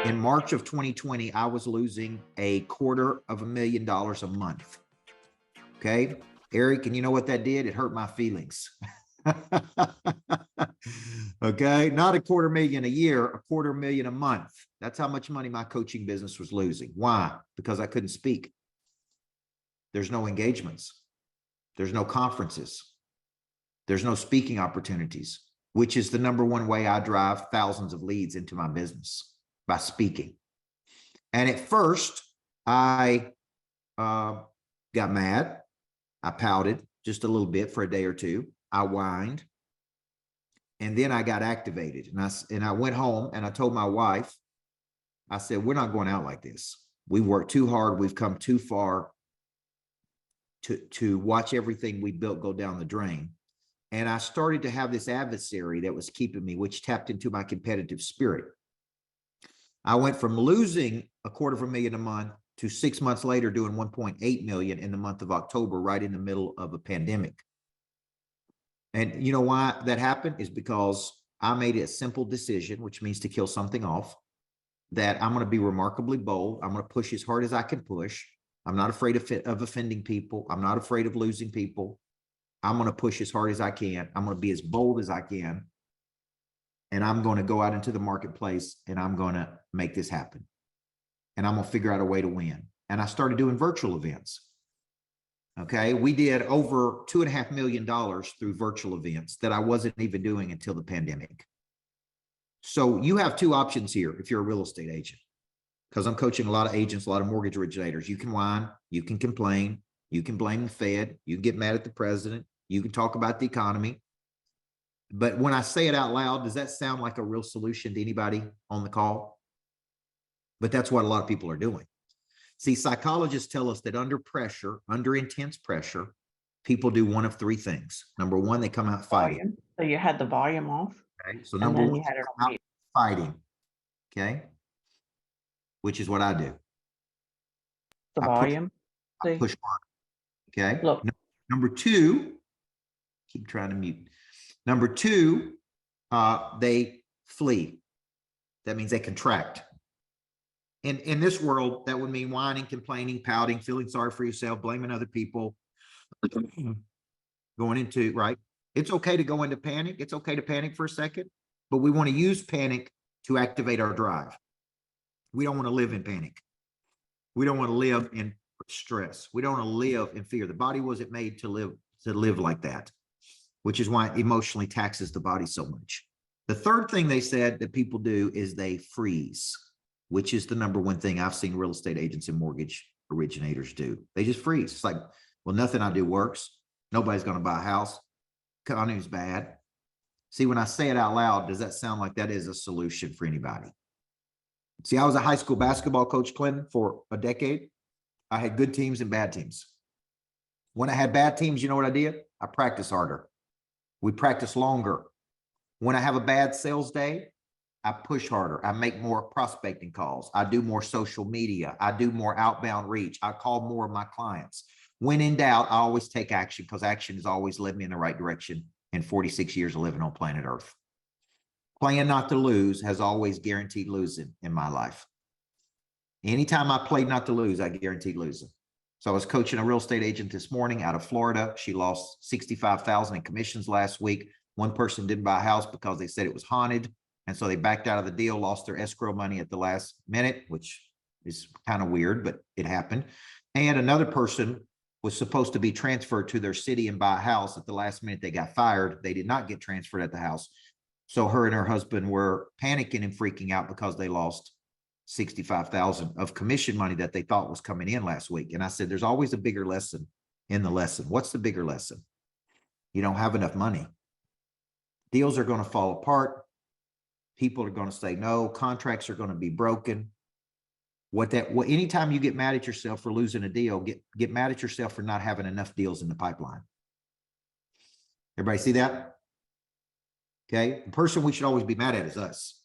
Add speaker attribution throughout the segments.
Speaker 1: In March of 2020, I was losing $250,000 a month. Okay, Eric, and you know what that did? It hurt my feelings. Okay, not $250,000 a year, $250,000 a month. That's how much money my coaching business was losing. Why? Because I couldn't speak. There's no engagements. There's no conferences. There's no speaking opportunities, which is the number one way I drive thousands of leads into my business, by speaking. And at first, I got mad. I pouted just a little bit for a day or two. I whined. And then I got activated. And I went home and I told my wife, I said, we're not going out like this. We've worked too hard. We've come too far to watch everything we built go down the drain. And I started to have this adversary that was keeping me, which tapped into my competitive spirit. I went from losing $250,000 a month to 6 months later doing 1.8 million in the month of October, right in the middle of a pandemic. And you know why that happened is because I made a simple decision, which means to kill something off, that I'm going to be remarkably bold. I'm going to push as hard as I can push. I'm not afraid of offending people. I'm not afraid of losing people. I'm going to push as hard as I can. I'm going to be as bold as I can. And I'm going to go out into the marketplace and I'm going to make this happen. And I'm going to figure out a way to win. And I started doing virtual events. Okay. We did over $2.5 million through virtual events that I wasn't even doing until the pandemic. So you have two options here if you're a real estate agent, because I'm coaching a lot of agents, a lot of mortgage originators. You can whine, you can complain, you can blame the Fed, you can get mad at the president, you can talk about the economy. But when I say it out loud, does that sound like a real solution to anybody on the call? But that's what a lot of people are doing. See, psychologists tell us that under pressure, under intense pressure, people do one of three things. Number one, they come out fighting.
Speaker 2: Volume. So you had the volume off.
Speaker 1: Okay. So number
Speaker 2: then
Speaker 1: one,
Speaker 2: you had it
Speaker 1: come
Speaker 2: on
Speaker 1: out fighting. Okay. Which is what I do.
Speaker 2: the
Speaker 1: I
Speaker 2: volume.
Speaker 1: push hard. Okay.
Speaker 2: Look.
Speaker 1: Number two, keep trying to mute. Number two, they flee. That means they contract. In this world, that would mean whining, complaining, pouting, feeling sorry for yourself, blaming other people, going into, right? It's okay to go into panic. It's okay to panic for a second, but we want to use panic to activate our drive. We don't want to live in panic. We don't want to live in stress. We don't want to live in fear. The body wasn't made to live like that, which is why it emotionally taxes the body so much. The third thing they said that people do is they freeze, which is the number one thing I've seen real estate agents and mortgage originators do. They just freeze. It's like, well, nothing I do works. Nobody's going to buy a house. Economy's bad. See, when I say it out loud, does that sound like that is a solution for anybody? See, I was a high school basketball coach, Clinton, for a decade. I had good teams and bad teams. When I had bad teams, you know what I did? I practiced harder. We practice longer. When I have a bad sales day, I push harder. I make more prospecting calls. I do more social media. I do more outbound reach. I call more of my clients. When in doubt, I always take action, because action has always led me in the right direction in 46 years of living on planet Earth. Playing not to lose has always guaranteed losing in my life. Anytime I played not to lose, I guaranteed losing. So I was coaching a real estate agent this morning out of Florida. She lost $65,000 in commissions last week. One person didn't buy a house because they said it was haunted. And so they backed out of the deal, lost their escrow money at the last minute, which is kind of weird, but it happened. And another person was supposed to be transferred to their city and buy a house. At the last minute, they got fired. They did not get transferred at the house. So her and her husband were panicking and freaking out because they lost $65,000 of commission money that they thought was coming in last week. And I said, there's always a bigger lesson in the lesson. What's the bigger lesson? You don't have enough money. Deals are going to fall apart. People are going to say no. Contracts are going to be broken. Anytime you get mad at yourself for losing a deal, get mad at yourself for not having enough deals in the pipeline. Everybody see that? Okay. The person we should always be mad at is us.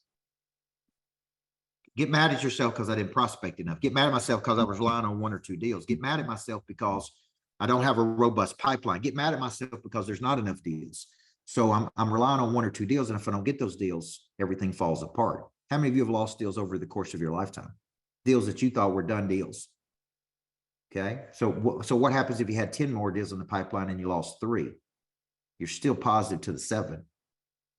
Speaker 1: Get mad at yourself because I didn't prospect enough. Get mad at myself because I was relying on one or two deals. Get mad at myself because I don't have a robust pipeline. Get mad at myself because there's not enough deals. So I'm relying on one or two deals. And if I don't get those deals, everything falls apart. How many of you have lost deals over the course of your lifetime? Deals that you thought were done deals. Okay. So what happens if you had 10 more deals in the pipeline and you lost 3? You're still positive to the 7.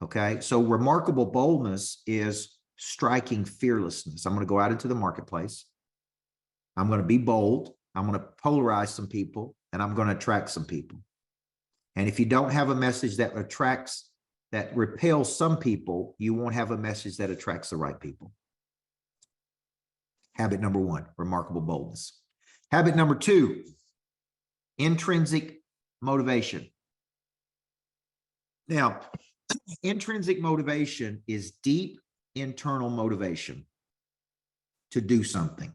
Speaker 1: Okay. So remarkable boldness is striking fearlessness. I'm going to go out into the marketplace. I'm going to be bold. I'm going to polarize some people, and I'm going to attract some people. And if you don't have a message that repels some people, you won't have a message that attracts the right people. Habit number 1, remarkable boldness. Habit number 2, intrinsic motivation. Now, intrinsic motivation is deep internal motivation to do something.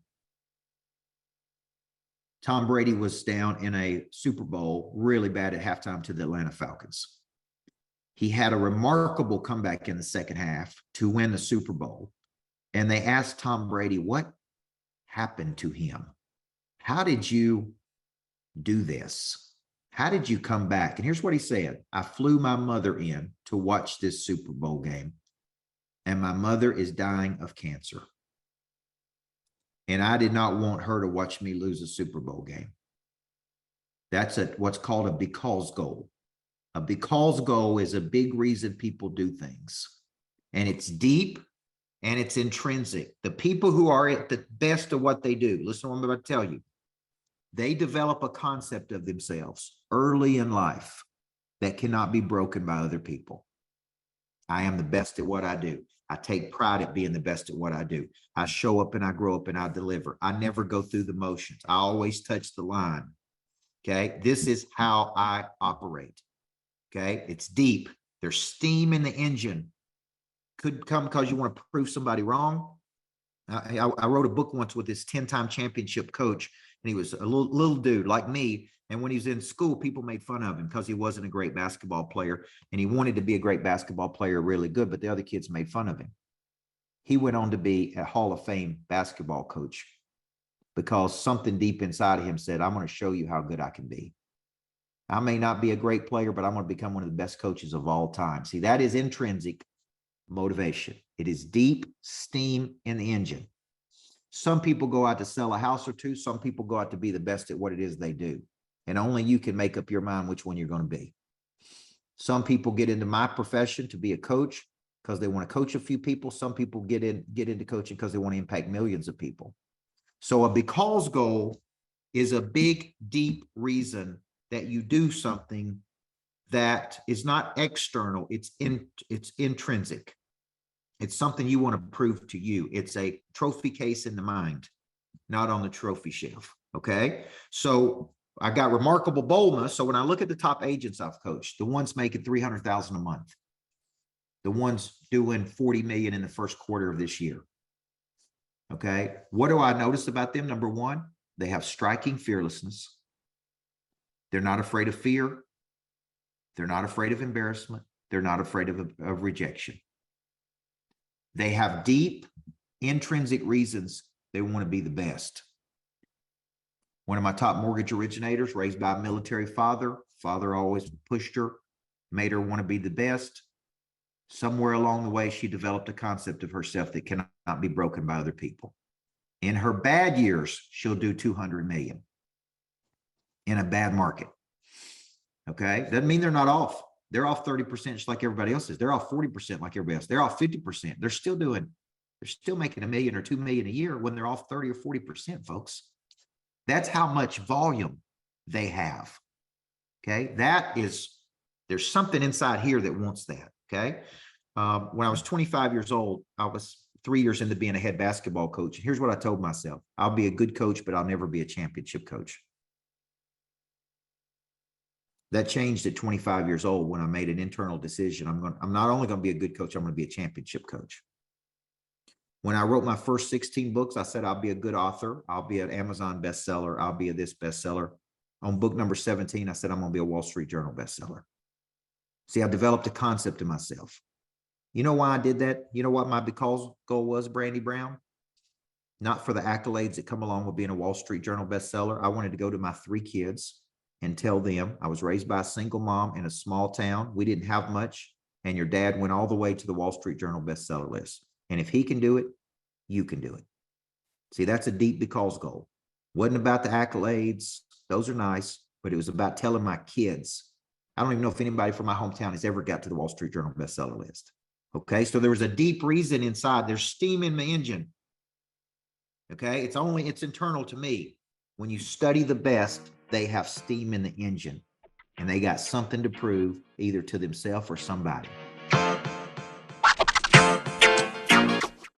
Speaker 1: Tom Brady was down in a Super Bowl really bad at halftime to the Atlanta Falcons. He had a remarkable comeback in the second half to win the Super Bowl. And they asked Tom Brady, what happened to him? How did you do this? How did you come back? And here's what he said. I flew my mother in to watch this Super Bowl game, and my mother is dying of cancer. And I did not want her to watch me lose a Super Bowl game. That's what's called a because goal. A because goal is a big reason people do things. And it's deep and it's intrinsic. The people who are at the best of what they do, listen to what I'm about to tell you. They develop a concept of themselves early in life that cannot be broken by other people. I am the best at what I do. I take pride at being the best at what I do. I show up and I grow up and I deliver. I never go through the motions. I always touch the line. Okay. This is how I operate. Okay. It's deep. There's steam in the engine. Could come because you want to prove somebody wrong. I wrote a book once with this 10-time championship coach, and he was a little dude like me. And when he was in school, people made fun of him because he wasn't a great basketball player, and he wanted to be a great basketball player, really good, but the other kids made fun of him. He went on to be a Hall of Fame basketball coach because something deep inside of him said, I'm going to show you how good I can be. I may not be a great player, but I'm going to become one of the best coaches of all time. See, that is intrinsic motivation. It is deep steam in the engine. Some people go out to sell a house or two. Some people go out to be the best at what it is they do. And only you can make up your mind which one you're going to be. Some people get into my profession to be a coach because they want to coach a few people. Some people get into coaching because they want to impact millions of people. So a because goal is a big, deep reason that you do something that is not external. It's intrinsic. It's something you want to prove to you. It's a trophy case in the mind, not on the trophy shelf. Okay. So I got remarkable boldness. So when I look at the top agents I've coached, the ones making $300,000 a month, the ones doing 40 million in the first quarter of this year. Okay. What do I notice about them? Number 1, they have striking fearlessness. They're not afraid of fear. They're not afraid of embarrassment. They're not afraid of rejection. They have deep intrinsic reasons they want to be the best. One of my top mortgage originators, raised by a military father. Father always pushed her, made her want to be the best. Somewhere along the way, she developed a concept of herself that cannot be broken by other people. In her bad years, she'll do 200 million in a bad market. Okay. Doesn't mean they're not off. They're off 30% just like everybody else is. They're off 40% like everybody else. They're off 50%. They're still making $1 million or $2 million a year when they're off 30 or 40%, folks. That's how much volume they have. Okay. There's something inside here that wants that. Okay. When I was 25 years old, I was 3 years into being a head basketball coach. Here's what I told myself. I'll be a good coach, but I'll never be a championship coach. That changed at 25 years old when I made an internal decision. I'm not only going to be a good coach, I'm going to be a championship coach. When I wrote my first 16 books, I said, I'll be a good author. I'll be an Amazon bestseller. I'll be a this bestseller. On book number 17, I said, I'm going to be a Wall Street Journal bestseller. See, I developed a concept of myself. You know why I did that? You know what my because goal was, Brandy Brown? Not for the accolades that come along with being a Wall Street Journal bestseller. I wanted to go to my 3 kids and tell them I was raised by a single mom in a small town. We didn't have much. And your dad went all the way to the Wall Street Journal bestseller list. And if he can do it, you can do it. See, that's a deep because goal. Wasn't about the accolades. Those are nice, but it was about telling my kids. I don't even know if anybody from my hometown has ever got to the Wall Street Journal bestseller list. Okay, so there was a deep reason inside. There's steam in the engine. Okay, it's internal to me. When you study the best, they have steam in the engine and they got something to prove either to themselves or somebody.